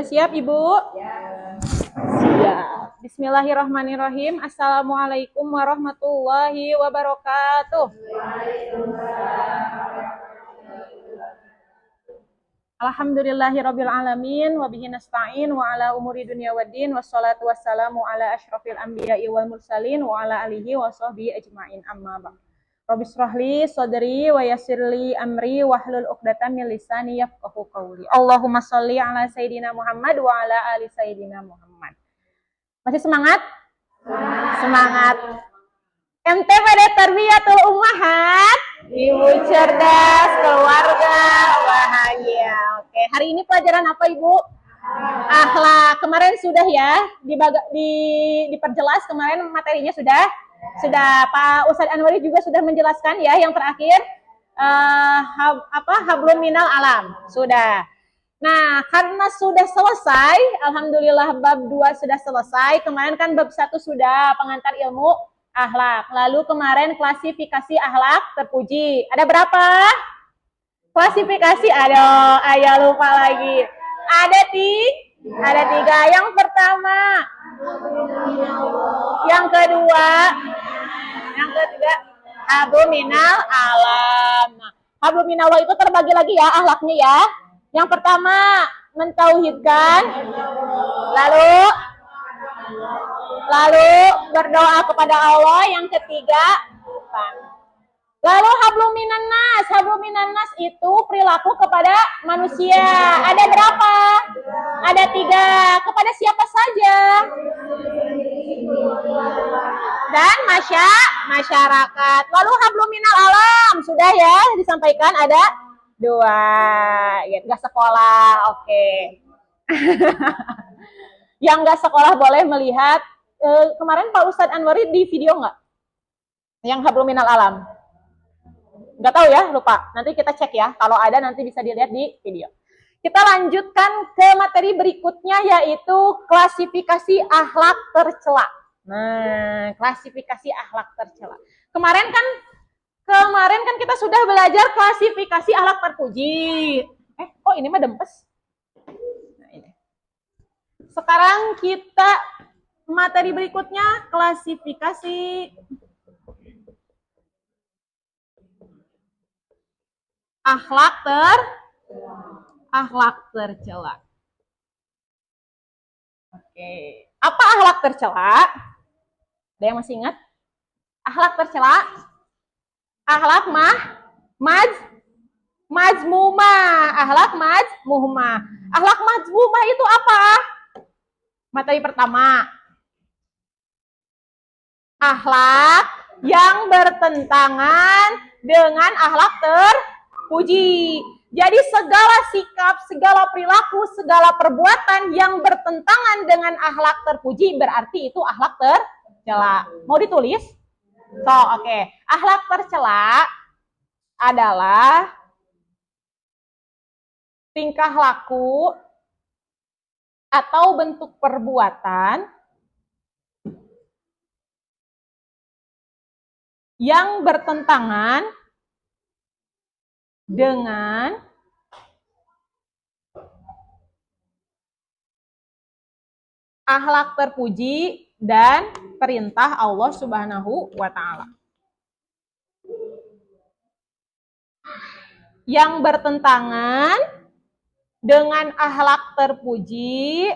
Sudah siap, Ibu? Siap. Bismillahirrahmanirrahim. Assalamualaikum warahmatullahi wabarakatuh. Alhamdulillahirabbil alamin wa bihi nasta'in wa ala umuri dunya waddin wassalatu wassalamu ala asyrafil anbiya'i wal mursalin wa ala alihi wa sahbihi ajmain amma ba'd. Rabbi shrahli sadri wa yassirli amri wahlul 'uqdatam min lisani yafqahu qawli. Allahumma shalli ala sayidina Muhammad wa ala ali sayidina Muhammad. Masih semangat? Semangat. MTPD Tarbiyatul Ummahat, Ibu cerdas, keluarga bahagia. Oke, hari ini pelajaran apa, Ibu? Akhlak. Kemarin sudah ya diperjelas, kemarin materinya sudah Pak Ustadz Anwari juga sudah menjelaskan ya, yang terakhir hablum minal alam sudah. Nah, karena sudah selesai, alhamdulillah bab 2 sudah selesai. Kemarin kan bab 1 sudah, pengantar ilmu akhlak. Lalu kemarin klasifikasi akhlak terpuji. Ada berapa? Klasifikasi ayah lupa lagi. Ada 3. Yang pertama, yang kedua, yang ketiga, hablum minal alam. Hablum minallah itu terbagi lagi ya akhlaknya ya. Yang pertama, mentauhidkan, lalu berdoa kepada Allah. Yang ketiga, lalu hablum minan nas itu perilaku kepada manusia. Ada berapa? Ada 3. Kepada siapa saja? Dan masyarakat. Lalu hablum minal alam sudah ya disampaikan, ada 2. Ya, nggak sekolah, oke. Yang nggak sekolah boleh melihat. Kemarin Pak Ustadz Anwari di video nggak? Yang hablum minal alam? Nggak tahu ya, lupa. Nanti kita cek ya. Kalau ada nanti bisa dilihat di video. Kita lanjutkan ke materi berikutnya, yaitu klasifikasi akhlak tercela. Nah, klasifikasi akhlak tercela. Kemarin kan kita sudah belajar klasifikasi akhlak terpuji. Kok ini mah dempes? Nah, ini. Sekarang kita materi berikutnya klasifikasi akhlak tercela. Oke. Apa akhlak tercela? Ada yang masih ingat? Akhlak tercela? Akhlak majmumah. Akhlak majmumah. Akhlak majmumah itu apa? Materi pertama. Akhlak yang bertentangan dengan akhlak terpuji. Jadi segala sikap, segala perilaku, segala perbuatan yang bertentangan dengan akhlak terpuji berarti itu akhlak tercela. Mau ditulis? Oke. Akhlak tercela adalah tingkah laku atau bentuk perbuatan yang bertentangan dengan akhlak terpuji dan perintah Allah Subhanahu wa Ta'ala. Yang bertentangan dengan akhlak terpuji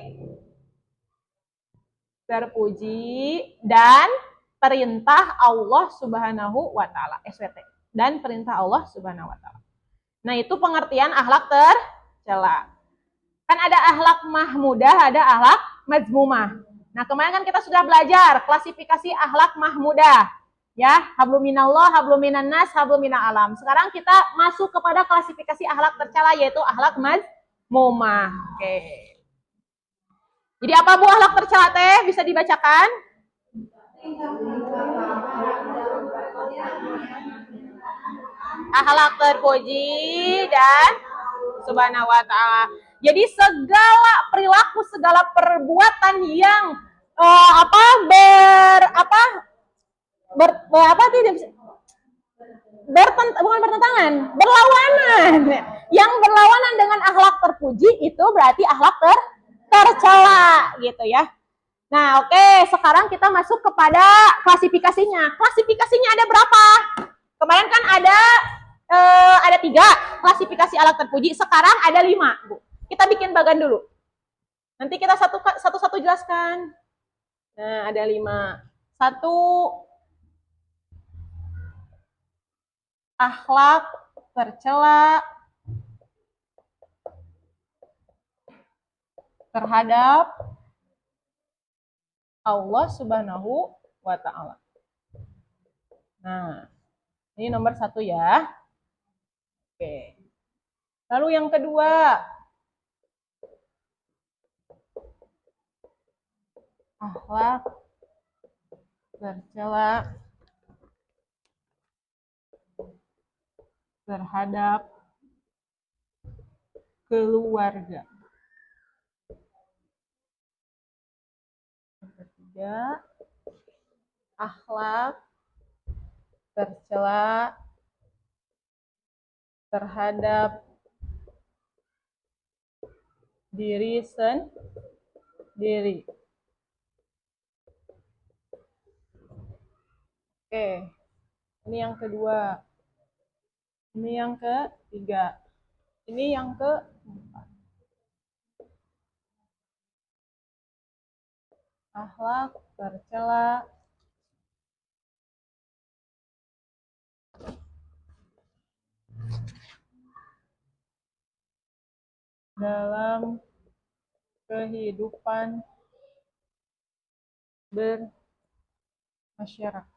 dan perintah Allah Subhanahu wa Ta'ala. SWT. Dan perintah Allah Subhanahu wa Ta'ala. Nah, itu pengertian akhlak tercela. Kan ada akhlak mahmudah, ada akhlak majmumah. Nah, kemarin kan kita sudah belajar klasifikasi akhlak mahmudah. Ya, hablum minallah, hablum minan nas, hablum minal alam. Sekarang kita masuk kepada klasifikasi akhlak tercela, yaitu akhlak majmumah. Oke. Jadi apa Bu akhlak tercela teh? Bisa dibacakan? Akhlak terpuji dan Subhanahu wa Ta'ala. Jadi segala perilaku, segala perbuatan yang berlawanan. Yang berlawanan dengan akhlak terpuji itu berarti akhlak gitu ya. Nah, oke, sekarang kita masuk kepada klasifikasinya. Klasifikasinya ada berapa? Kemarin kan ada 3 klasifikasi alat terpuji, sekarang ada 5, Bu. Kita bikin bagan dulu. Nanti kita satu-satu jelaskan. Nah, ada 5. 1, akhlak tercela terhadap Allah Subhanahu wa Ta'ala. Nah, ini nomor 1 ya. Oke. Lalu yang kedua, akhlak tercela terhadap keluarga. Yang ketiga, akhlak tercela terhadap diri sendiri. Oke, ini yang kedua. Ini yang ketiga. Ini yang keempat. Akhlak tercela dalam kehidupan bermasyarakat.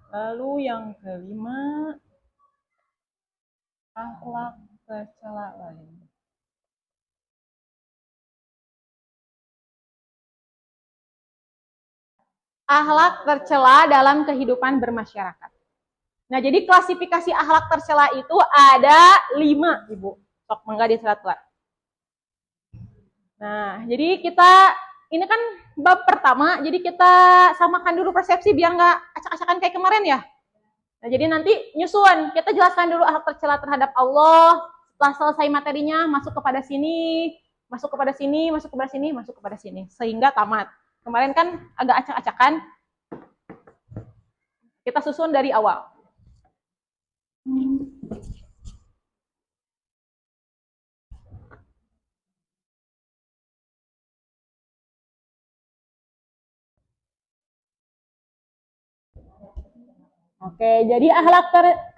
Lalu yang kelima, akhlak tercela lain. Akhlak tercela dalam kehidupan bermasyarakat. Nah, jadi klasifikasi akhlak tercela itu ada 5, Ibu. Sok mangga diserat. Nah, jadi ini kan bab pertama, jadi kita samakan dulu persepsi biar nggak acak-acakan kayak kemarin ya. Nah, jadi nanti nyusun, kita jelaskan dulu akhlak tercela terhadap Allah, setelah selesai materinya, masuk kepada sini, masuk kepada sini, masuk kepada sini, masuk kepada sini, sehingga tamat. Kemarin kan agak acak-acakan, kita susun dari awal. Oke, jadi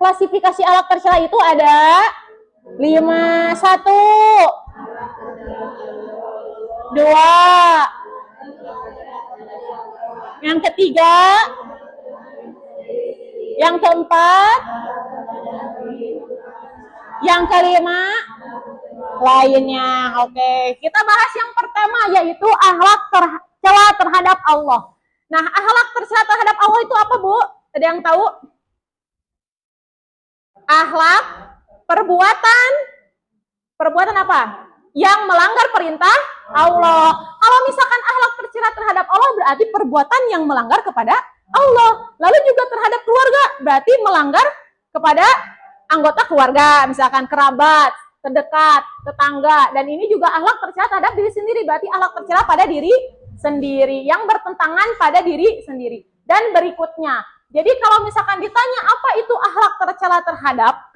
klasifikasi akhlak tercela itu ada 5. 1, 2, yang ketiga, yang keempat, yang kelima, lainnya. Oke, kita bahas yang pertama yaitu akhlak tercela terhadap Allah. Nah, akhlak tercela terhadap Allah itu apa, Bu? Ada yang tahu? Akhlak perbuatan apa? Yang melanggar perintah Allah. Kalau misalkan akhlak tercela terhadap Allah berarti perbuatan yang melanggar kepada Allah. Lalu juga terhadap keluarga berarti melanggar kepada anggota keluarga, misalkan kerabat, terdekat, tetangga. Dan ini juga akhlak tercela terhadap diri sendiri, berarti akhlak tercela pada diri sendiri, yang bertentangan pada diri sendiri. Dan berikutnya, jadi kalau misalkan ditanya apa itu akhlak tercela terhadap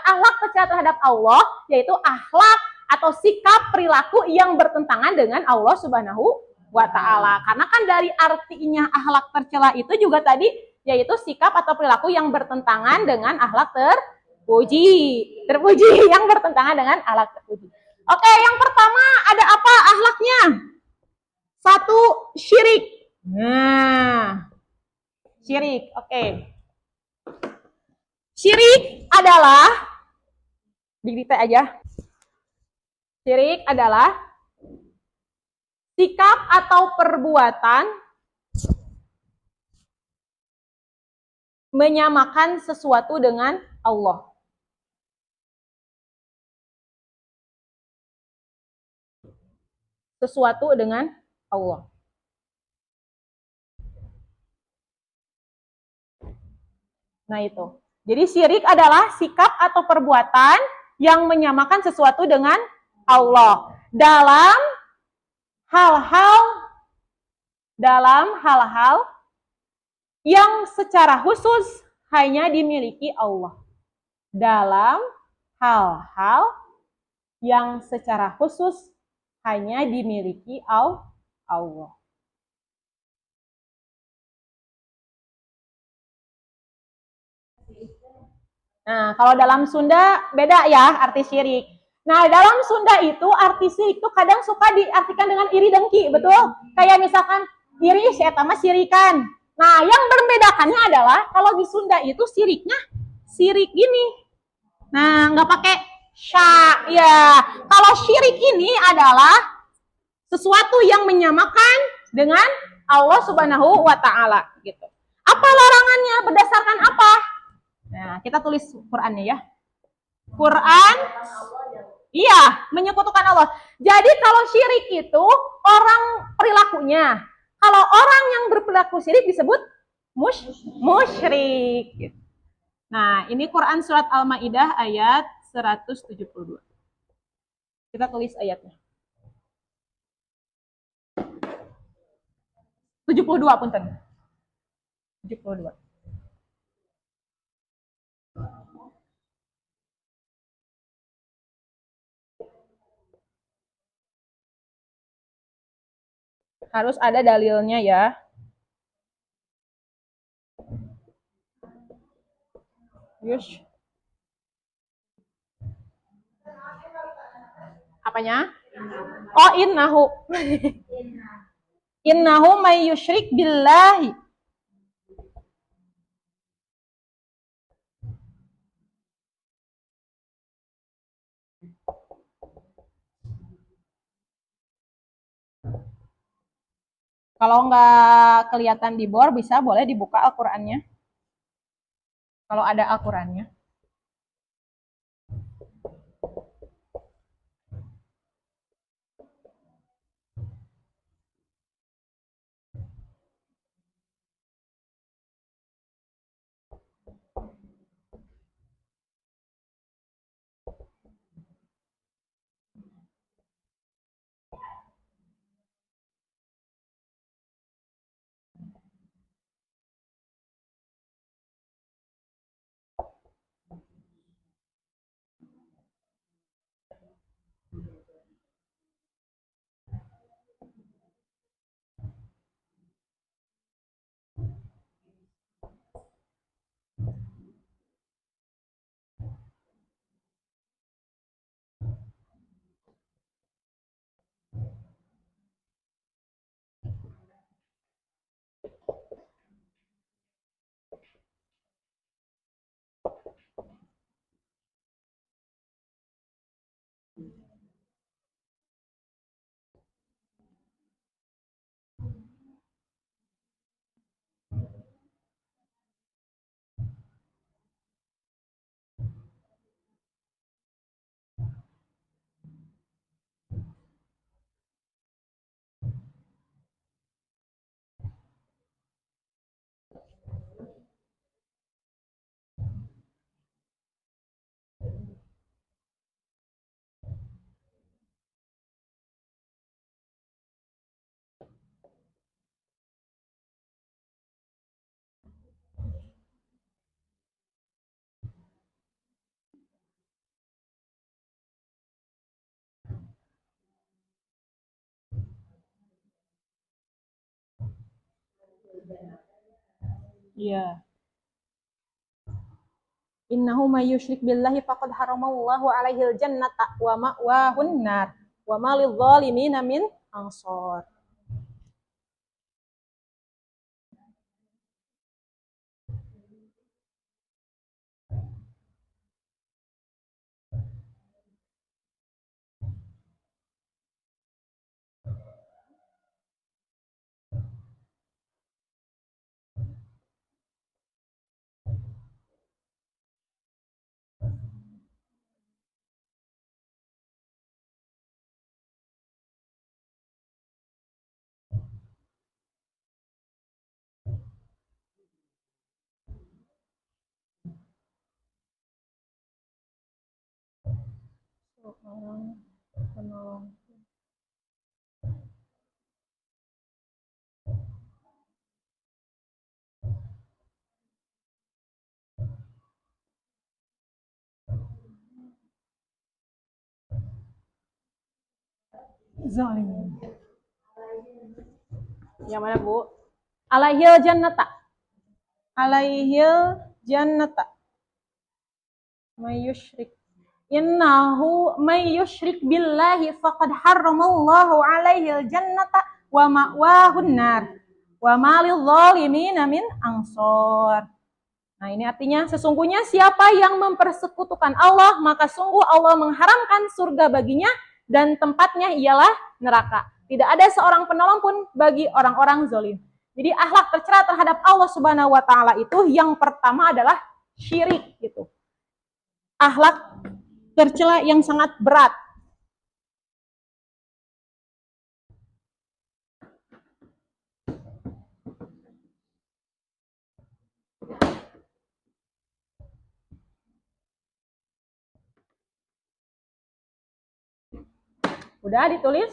akhlak tercela terhadap Allah, yaitu akhlak atau sikap perilaku yang bertentangan dengan Allah Subhanahu wa Ta'ala. Karena kan dari artinya akhlak tercela itu juga tadi yaitu sikap atau perilaku yang bertentangan dengan akhlak terpuji yang bertentangan dengan akhlak terpuji. Oke, yang pertama ada apa akhlaknya? 1, syirik. Nah, syirik. Oke. Syirik adalah dikte aja. Syirik adalah sikap atau perbuatan menyamakan sesuatu dengan Allah. Sesuatu dengan Allah. Nah itu. Jadi syirik adalah sikap atau perbuatan yang menyamakan sesuatu dengan Allah dalam hal-hal yang secara khusus hanya dimiliki Allah. Dalam hal-hal yang secara khusus hanya dimiliki Allah. Nah, kalau dalam Sunda beda ya arti syirik. Nah, dalam Sunda itu arti syirik itu kadang suka diartikan dengan iri dengki, betul? Kayak misalkan iri saya tambah sirikan. Nah, yang membedakannya adalah kalau di Sunda itu siriknya sirik gini. Nah, nggak pakai sya, ya. Kalau syirik ini adalah sesuatu yang menyamakan dengan Allah Subhanahu wa taala gitu. Apa larangannya? Berdasarkan apa? Nah, kita tulis Qur'annya ya. Quran, iya, menyekutukan Allah. Jadi kalau syirik itu orang perilakunya. Kalau orang yang berperilaku syirik disebut musyrik. Nah, ini Quran surat Al-Maidah ayat 172. Kita tulis ayatnya. 72 punten. 72. Harus ada dalilnya ya. Yush. Apanya? Oh, innahu. Innahu may yusyrik billahi. Kalau nggak kelihatan di bor, bisa boleh dibuka Al-Qur'annya. Kalau ada Al-Qur'annya. Iya. Innahu may yusyrik billahi faqad haramallahu alaihil jannata wa ma'wahun nar wa ma lidh-dhalimina min ansor. Penolong. Zalim. Yang mana, Bu? Alaihil jannata. Alaihil jannata. Mayyushrik. Innahu mayyushrik billahi faqad harramallahu alaihil jannata wa ma'wahun nar. Wa ma lidh-dhalimina min ansor. Nah, ini artinya sesungguhnya siapa yang mempersekutukan Allah, maka sungguh Allah mengharamkan surga baginya dan tempatnya ialah neraka. Tidak ada seorang penolong pun bagi orang-orang zalim. Jadi akhlak tercela terhadap Allah Subhanahu wa taala itu yang pertama adalah syirik gitu. Akhlak tercela yang sangat berat. Udah ditulis?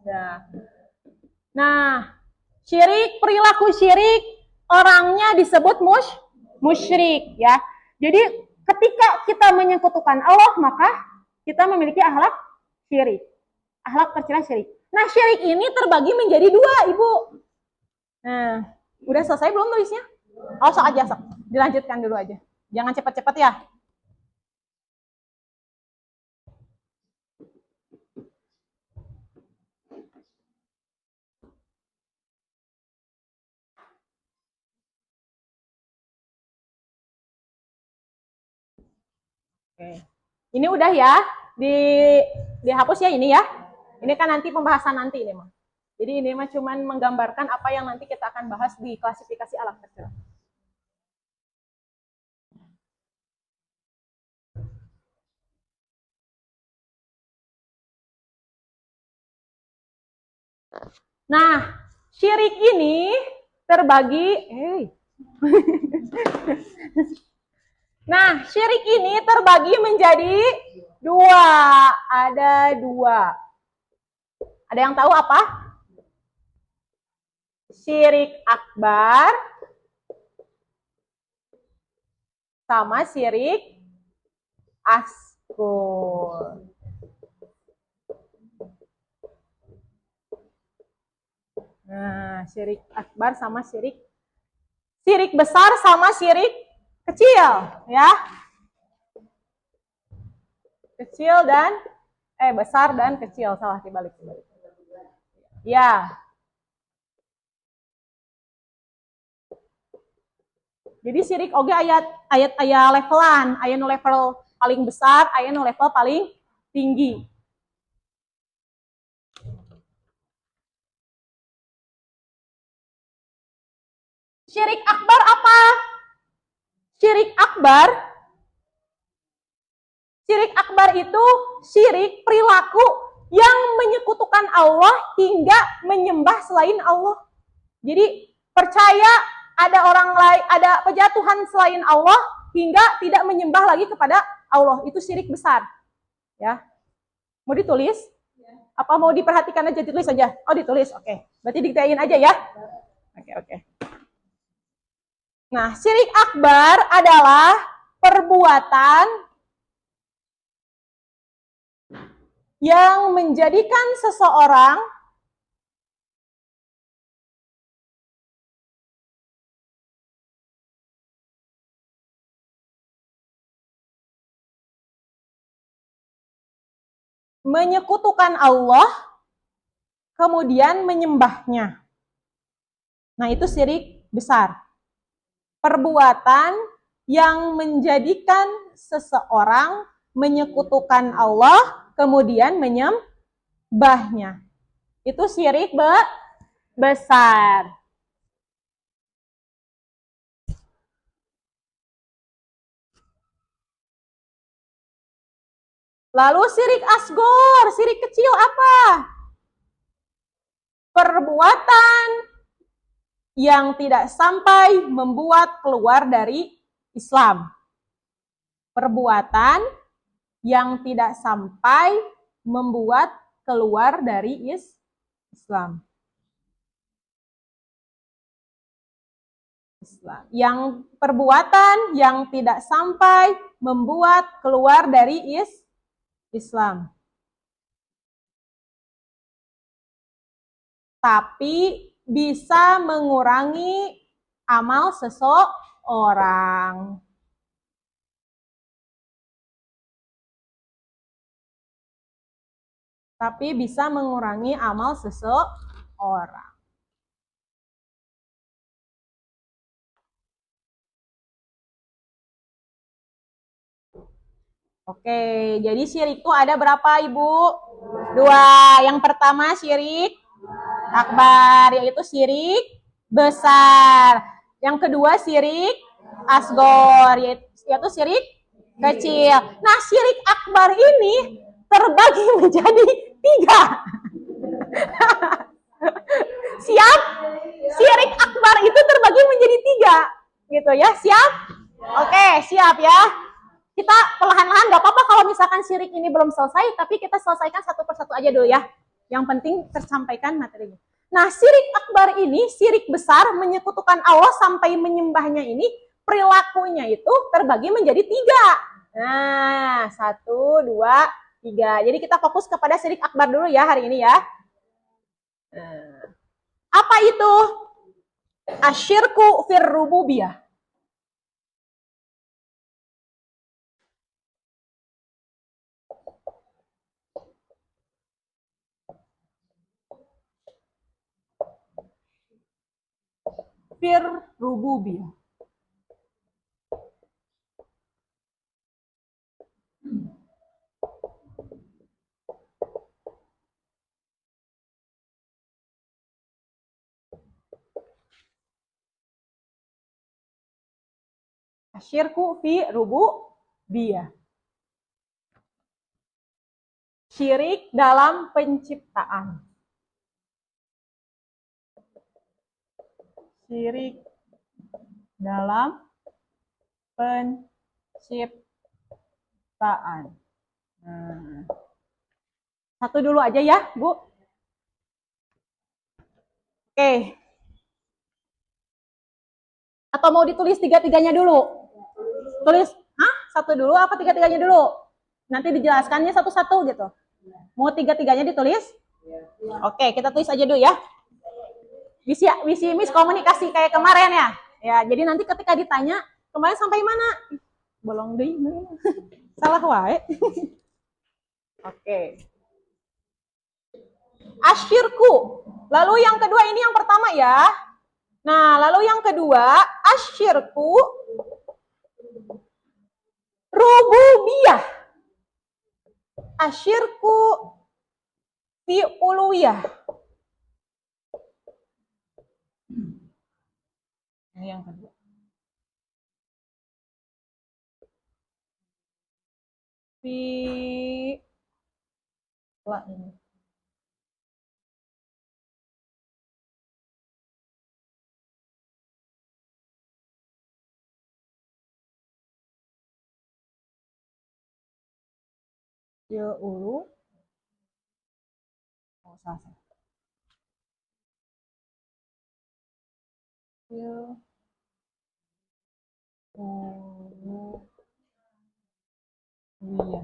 Udah. Nah, syirik, perilaku syirik, orangnya disebut musyrik ya. Jadi ketika kita menyekutukan Allah, maka kita memiliki akhlak syirik. Akhlak tercela syirik. Nah, syirik ini terbagi menjadi dua, Ibu. Nah, udah selesai belum tulisnya? Oh, sok aja, sok. Dilanjutkan dulu aja. Jangan cepat-cepat ya. Oke. Ini udah ya, dihapus ya ini ya. Ini kan nanti pembahasan nanti ini mah. Jadi ini mah cuman menggambarkan apa yang nanti kita akan bahas di klasifikasi alat tercela. Nah, syirik ini terbagi Nah, syirik ini terbagi menjadi dua. Ada dua. Ada yang tahu apa? Syirik akbar sama syirik asghar. Nah, syirik akbar sama syirik besar sama syirik kecil, ya. Kecil dan besar dan kecil, salah dibalik. Ya. Jadi syirik oge ayat levelan, aya nu level paling besar, aya nu level paling tinggi. Syirik akbar apa? Syirik akbar itu syirik perilaku yang menyekutukan Allah hingga menyembah selain Allah. Jadi percaya ada orang lain, ada pejatuhan selain Allah hingga tidak menyembah lagi kepada Allah. Itu syirik besar. Ya. Mau ditulis? Apa mau diperhatikan aja, ditulis aja? Oh, ditulis. Oke. Berarti diktain aja ya. Oke. Nah, syirik akbar adalah perbuatan yang menjadikan seseorang menyekutukan Allah kemudian menyembahnya. Nah, itu syirik besar. Perbuatan yang menjadikan seseorang menyekutukan Allah kemudian menyembahnya. Itu syirik besar. Lalu syirik asghar, syirik kecil apa? Perbuatan yang tidak sampai membuat keluar dari Islam. Perbuatan yang tidak sampai membuat keluar dari Islam. Yang perbuatan yang tidak sampai membuat keluar dari Islam. Tapi bisa mengurangi amal seseorang. Tapi bisa mengurangi amal seseorang. Oke, jadi syirik itu ada berapa, Ibu? 2. Yang pertama syirik akbar, yaitu syirik besar. Yang kedua syirik asgor, yaitu syirik kecil. Nah, syirik akbar ini terbagi menjadi 3. Siap? Syirik akbar itu terbagi menjadi 3. Gitu ya, siap? Oke, siap ya. Kita perlahan-lahan, gak apa-apa kalau misalkan syirik ini belum selesai, tapi kita selesaikan satu persatu aja dulu ya. Yang penting tersampaikan materinya. Nah, syirik akbar ini, syirik besar, menyekutukan Allah sampai menyembahnya ini, perilakunya itu terbagi menjadi 3. Nah, 1, 2, 3. Jadi kita fokus kepada syirik akbar dulu ya hari ini ya. Apa itu? Asyirku fir rububiyah. Fir rububiyah. Asyirku fi rububiyah. Syirik dalam penciptaan. Syirik dalam penciptaan. Satu dulu aja ya, Bu. Oke. Atau mau ditulis 3-3-nya dulu? Tulis, satu dulu apa 3-3-nya dulu? Nanti dijelaskannya satu-satu gitu. Mau 3-3-nya ditulis? Oke, kita tulis aja dulu ya. Visi miskomunikasi kayak kemarin ya. Ya, jadi nanti ketika ditanya, kemarin sampai mana? Bolong deh. Salah wae. Oke. Asyirku. Lalu yang kedua ini yang pertama ya. Nah, lalu yang kedua, asyirku rububiyah. Asyirku fi uluwiyah. Ini yang kedua. Fi lah ini. Ya ulu. Oh, salah. Ya ulu. Iya.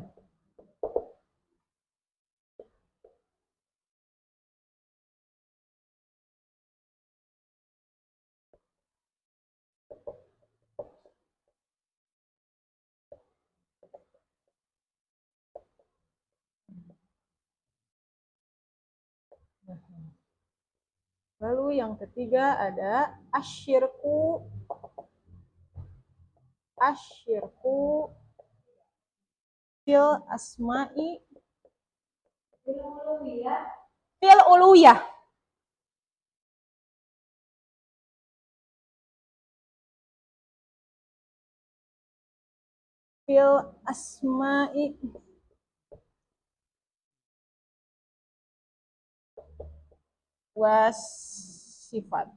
Lalu yang ketiga ada asyirku fil asma'i fil uluwiyah. Fil asma'i was sifat.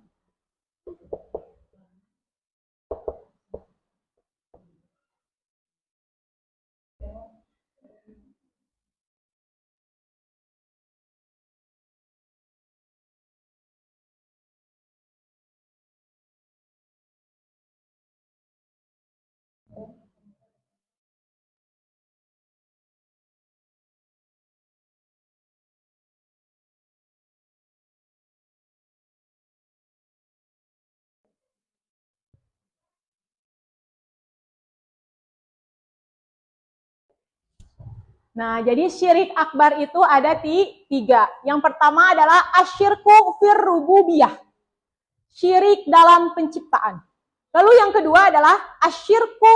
Nah, jadi syirik akbar itu ada tiga. Yang pertama adalah asyirku fir rububiyah. Syirik dalam penciptaan. Lalu yang kedua adalah asyirku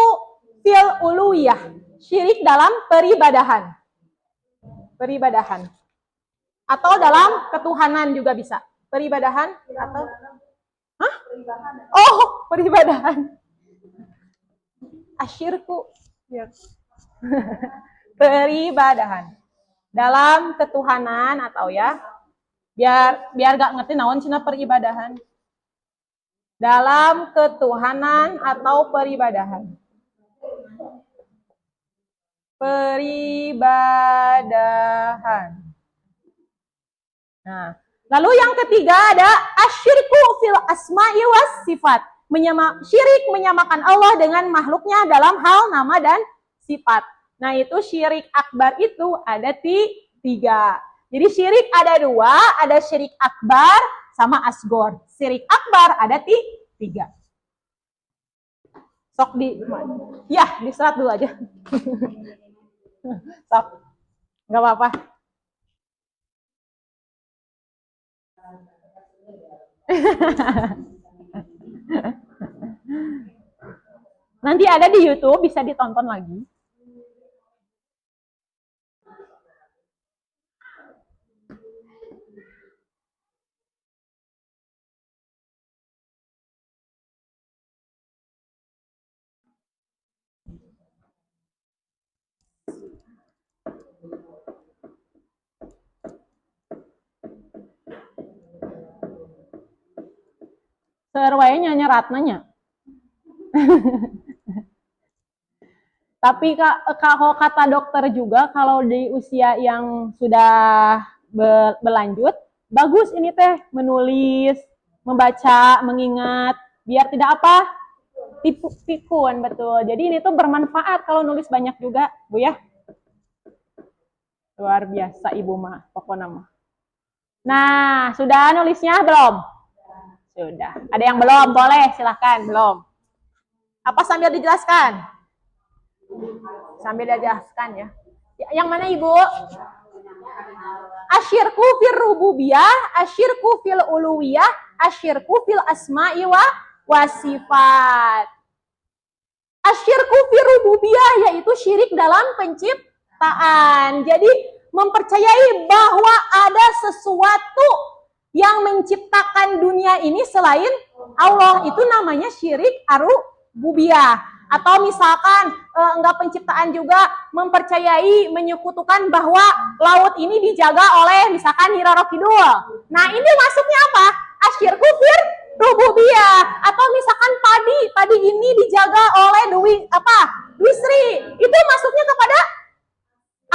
fil uluwiyah. Syirik dalam peribadahan. Peribadahan. Atau dalam ketuhanan juga bisa. Peribadahan atau hah? Oh, peribadahan. Asyirku. Peribadahan. Dalam ketuhanan atau ya. Biar gak ngerti naon cina peribadahan. Dalam ketuhanan atau peribadahan. Peribadahan. Nah, lalu yang ketiga ada asyirku fil asma'i was sifat. Syirik menyamakan Allah dengan makhluknya dalam hal nama dan sifat. Nah, itu syirik akbar itu ada tiga. Jadi syirik ada dua, ada syirik akbar sama asgor. Syirik akbar ada tiga. Sok diserat dulu aja. Sok, nggak apa-apa. Nanti ada di YouTube, bisa ditonton lagi. Serwayanya nyerat nanya. Tapi kalau kata dokter juga kalau di usia yang sudah berlanjut, bagus ini teh menulis, membaca, mengingat, biar tidak apa? Pikun, betul. Jadi ini tuh bermanfaat kalau nulis banyak juga, Bu ya. Luar biasa Ibu mah, pokoknya mah. Nah, sudah nulisnya belum? Sudah. Ada yang belum? Boleh, silahkan. Belum. Apa sambil dijelaskan? Sambil dijelaskan ya. Yang mana Ibu? Asyirku fil rububiyah, asyirku fil uluwiyah, asyirku fil asma'i wa sifat. Asyirku fil rububiyah yaitu syirik dalam penciptaan. Jadi mempercayai bahwa ada sesuatu yang menciptakan dunia ini selain Allah, itu namanya syirik ar-rububiyah. Atau misalkan enggak penciptaan juga, mempercayai, menyekutukan bahwa laut ini dijaga oleh misalkan Nyi Roro Kidul. Nah, ini masuknya apa? Asyirku fir rububiyah. Atau misalkan padi ini dijaga oleh Dwi Sri. Itu masuknya kepada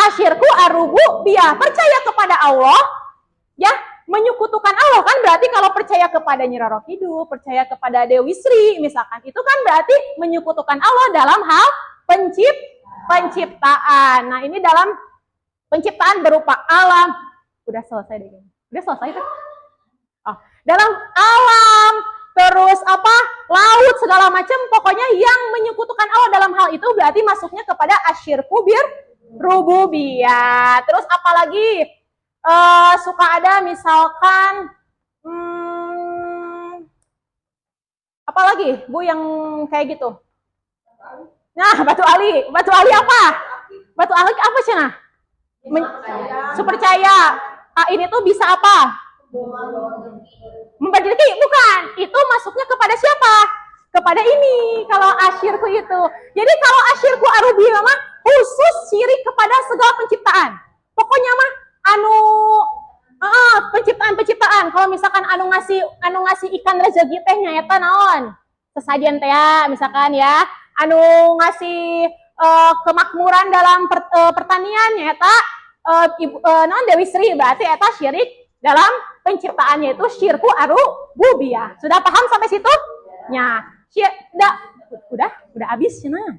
asyirku ar-rububiyah. Percaya kepada Allah, ya, menyekutukan Allah kan berarti kalau percaya kepada Nyi Roro Kidul, percaya kepada Dewi Sri misalkan, itu kan berarti menyekutukan Allah dalam hal penciptaan. Nah, ini dalam penciptaan berupa alam. Udah selesai deh. Udah selesai tuh. Oh, dalam alam, terus laut segala macam, pokoknya yang menyekutukan Allah dalam hal itu berarti masuknya kepada asyirku bir rububiyah. Terus apalagi? Suka ada misalkan apalagi Bu yang kayak gitu. Nah, batu ali apa? Batu ali apa sih nah? Percaya. Ini tuh bisa apa? Membagi rezeki? Bukan. Itu masuknya kepada siapa? Kepada ini. Kalau asyirku itu. Jadi kalau asyirku arubiyah mah khusus syirik kepada segala penciptaan. Pokoknya mah penciptaan. Kalau misalkan anu ngasih ikan rezeki teh nyaeta naon? Sesajen teh ya, misalkan ya. Anu ngasih kemakmuran dalam pertanian nyaeta naon Dewi Sri, berarti eta syirik dalam penciptaannya itu syirku ar-rububiyah. Sudah paham sampai situ? Ya. Udah habis nah.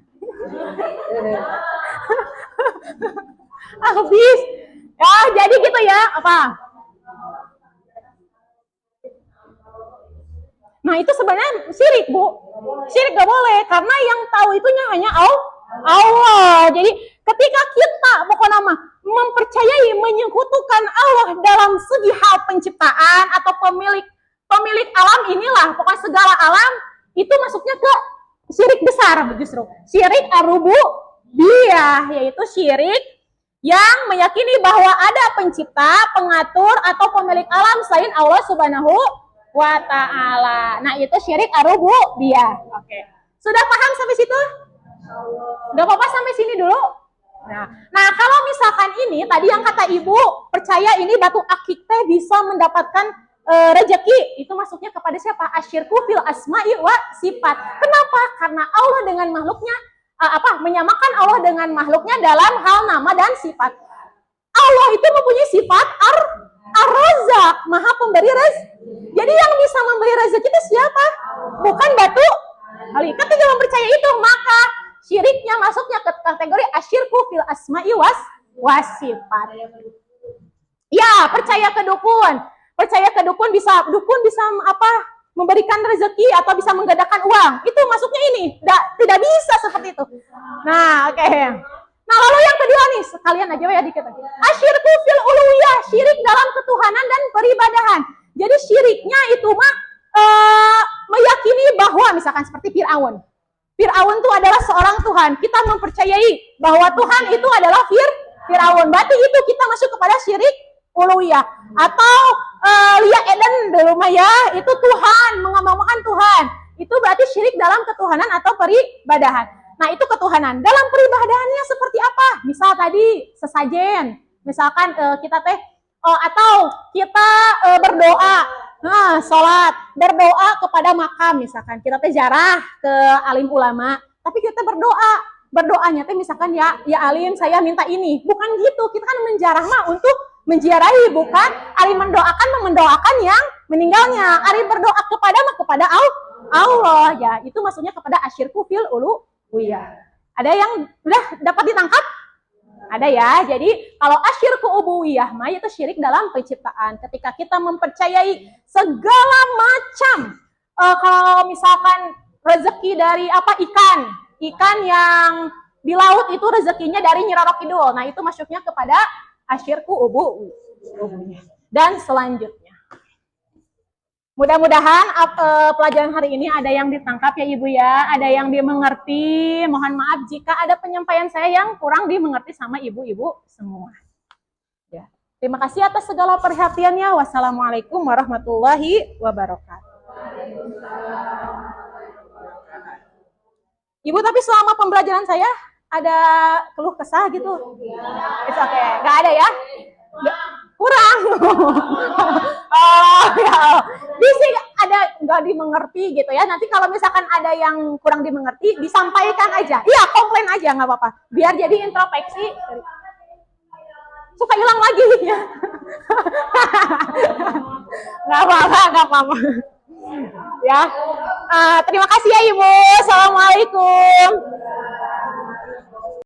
Habis. Ya, jadi gitu ya, apa? Nah, itu sebenarnya syirik, Bu. Syirik gak boleh, karena yang tahu itunya hanya Allah. Jadi, Ketika kita pokoknya mempercayai menyekutukan Allah dalam segi hal penciptaan atau pemilik alam inilah, pokoknya segala alam itu masuknya ke syirik besar justru. Syirik ar-rububiyah, yaitu syirik yang meyakini bahwa ada pencipta, pengatur atau pemilik alam selain Allah Subhanahu wa ta'ala. Nah, itu syirik ar-rububiyah. Oke. Sudah paham sampai situ? Gak apa-apa sampai sini dulu. Nah, kalau misalkan ini tadi yang kata ibu percaya ini batu akik teh bisa mendapatkan rezeki, itu masuknya kepada siapa? Asyirku fil asma'i wa sifat. Kenapa? Karena Allah dengan makhluknya menyamakan Allah dengan makhluknya dalam hal nama dan sifat. Allah itu mempunyai sifat ar-razzaq, maha pemberi rezeki. Jadi yang bisa memberi rezeki itu siapa? Bukan batu. Ketika mempercayai itu, maka syiriknya masuknya ke kategori asyirku fil asma'i was sifat. Ya, percaya ke dukun. Percaya ke dukun bisa memberikan rezeki atau bisa menggandakan uang. Itu masuknya ini. Tidak bisa seperti itu. Nah, oke. Nah, lalu yang kedua nih, sekalian aja ya dikit aja. Asyirku fil uluhiyah, syirik dalam ketuhanan dan peribadahan. Jadi syiriknya itu meyakini bahwa misalkan seperti Fir'aun. Fir'aun itu adalah seorang Tuhan. Kita mempercayai bahwa Tuhan itu adalah Fir'aun. Berarti itu kita masuk kepada syirik uluhiyah. Atau Lia Eden dulu ya, itu Tuhan, mengamalkan Tuhan. Itu berarti syirik dalam ketuhanan atau peribadahan. Nah, itu ketuhanan. Dalam peribadahannya seperti apa? Misal tadi sesajen. Misalkan kita atau kita berdoa. Nah, sholat, berdoa kepada makam, misalkan kita ziarah ke alim ulama, tapi kita berdoanya misalkan ya alim saya minta ini, bukan gitu. Kita kan menziarah untuk menziarahi, bukan alim mendoakan yang meninggalnya. Alim berdoa kepada Allah, ya itu maksudnya kepada asyirku fil uluhiyah. Ada yang udah dapat ditangkap? Ada ya. Jadi kalau asyirku ubudiyah mah itu syirik dalam penciptaan. Ketika kita mempercayai segala macam kalau misalkan rezeki dari ikan yang di laut itu rezekinya dari Nyi Roro Kidul. Nah, itu masuknya kepada asyirku ubudiyah. Dan selanjutnya, mudah-mudahan pelajaran hari ini ada yang ditangkap ya Ibu ya, ada yang dimengerti. Mohon maaf jika ada penyampaian saya yang kurang dimengerti sama ibu-ibu semua. Ya. Terima kasih atas segala perhatiannya. Wassalamualaikum warahmatullahi wabarakatuh. Ibu, tapi selama pembelajaran saya ada keluh kesah gitu? It's okay. Gak ada ya? Kurang. Oh ya, bisa ada nggak dimengerti gitu ya. Nanti kalau misalkan ada yang kurang dimengerti, disampaikan aja. Iya, komplain aja nggak apa-apa. Biar jadi introspeksi. Suka hilang lagi ya. Nggak apa-apa. Ya. Terima kasih ya Ibu. Assalamualaikum.